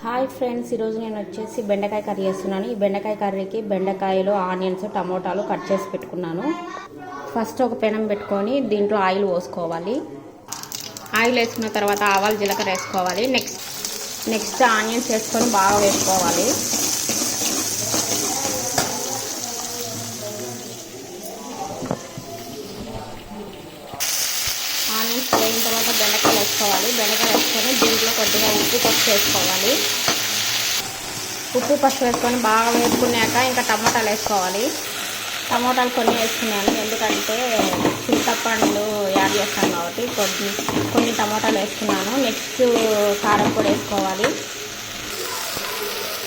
Hi friends, ఈరోజు నేను వచ్చేసి బెండకాయ కర్రీ చేస్తున్నాను. ఈ బెండకాయ కర్రీకి బెండకాయలు, ఆనియన్స్, టమోటాలు కట్ చేసి పెట్టుకున్నాను. ఫస్ట్ ఒక పెనం పెట్టుకొని దీంట్లో ఆయిల్ పోసుకోవాలి. ఆయిల్ వేసుకున్న తర్వాత ఆవాలు, జీలకర్ర వేసుకోవాలి. నెక్స్ట్ ఆనియన్స్ వేసుకొని బాగా వేసుకోవాలి. ఆనియన్స్ వేగిన తర్వాత బెండకాయలు వేసుకోవాలి. బెండకాయలు వేసుకొని దీంట్లో కొద్దిగా ఉప్పు, పసుపు వేసుకోవాలి. ఉప్పు, పసుపు వేసుకొని బాగా వేసుకున్నాక ఇంకా టమాటాలు వేసుకోవాలి. టమాటాలు కొన్ని వేసుకున్నాను, ఎందుకంటే చింతపండు యాడ్ చేస్తాను కాబట్టి కొన్ని టమాటాలు వేసుకున్నాను. నెక్స్ట్ కారం పొడి వేసుకోవాలి.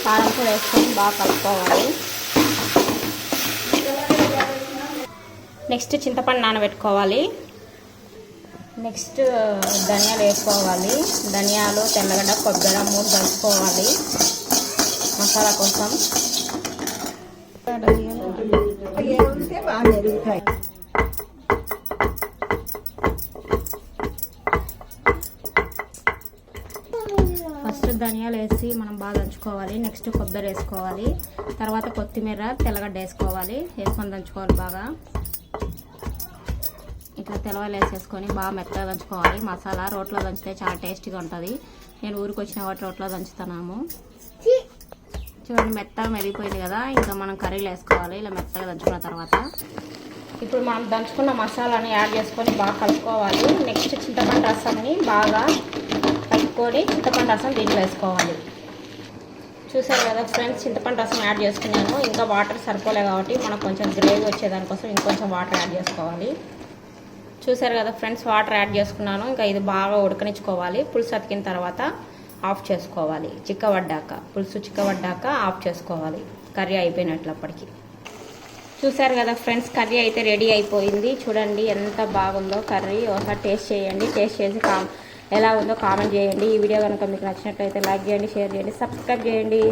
కారం పొడి వేసుకొని బాగా కలుపుకోవాలి. నెక్స్ట్ చింతపండు నానబెట్టుకోవాలి. నెక్స్ట్ ధనియాలు వేసుకోవాలి. ధనియాలు, తెల్లగడ్డ, కొబ్బరి 3 కలుపుకోవాలి మసాలా కోసం. ఫస్ట్ ధనియాలు వేసి మనం బాగా దంచుకోవాలి. నెక్స్ట్ కొబ్బరి వేసుకోవాలి. తర్వాత కొత్తిమీర, తెల్లగడ్డ వేసుకోవాలి. వేసుకొని దంచుకోవాలి బాగా. ఇట్లా తెలవలు వేసేసుకొని బాగా మెత్తగా దంచుకోవాలి. మసాలా రోట్లో దంచితే చాలా టేస్టీగా ఉంటుంది. నేను ఊరికి వచ్చిన వాటి రోట్లో దంచుతున్నాము. చూడండి, మెత్తగా మెరిగిపోయింది కదా. ఇంకా మనం కర్రీలు వేసుకోవాలి. ఇలా మెత్తగా దంచుకున్న తర్వాత ఇప్పుడు మనం దంచుకున్న మసాలాని యాడ్ చేసుకొని బాగా కలుపుకోవాలి. నెక్స్ట్ చింతపండు రసాన్ని బాగా కలుపుకొని చింతపండు రసం దీంట్లో వేసుకోవాలి. చూసారు కదా ఫ్రెండ్స్, చింతపండు రసం యాడ్ చేసుకున్నాను. ఇంకా వాటర్ సరిపోలే కాబట్టి మనకు కొంచెం గ్రేవీ వచ్చేదానికోసం ఇంకొంచెం వాటర్ యాడ్ చేసుకోవాలి. చూసారు కదా ఫ్రెండ్స్, వాటర్ యాడ్ చేసుకున్నాను. ఇంకా ఇది బాగా ఉడకనిచ్చుకోవాలి. పులుసు అతికిన తర్వాత ఆఫ్ చేసుకోవాలి. పులుసు చిక్కబడ్డాక ఆఫ్ చేసుకోవాలి. కర్రీ అయిపోయినట్లప్పటికి. చూసారు కదా ఫ్రెండ్స్, కర్రీ అయితే రెడీ అయిపోయింది. చూడండి ఎంత బాగుందో కర్రీ. ఒకసారి టేస్ట్ చేయండి. టేస్ట్ చేసి ఎలా ఉందో కామెంట్ చేయండి. ఈ వీడియో కనుక మీకు నచ్చినట్లయితే లైక్ చేయండి, షేర్ చేయండి, సబ్స్క్రైబ్ చేయండి.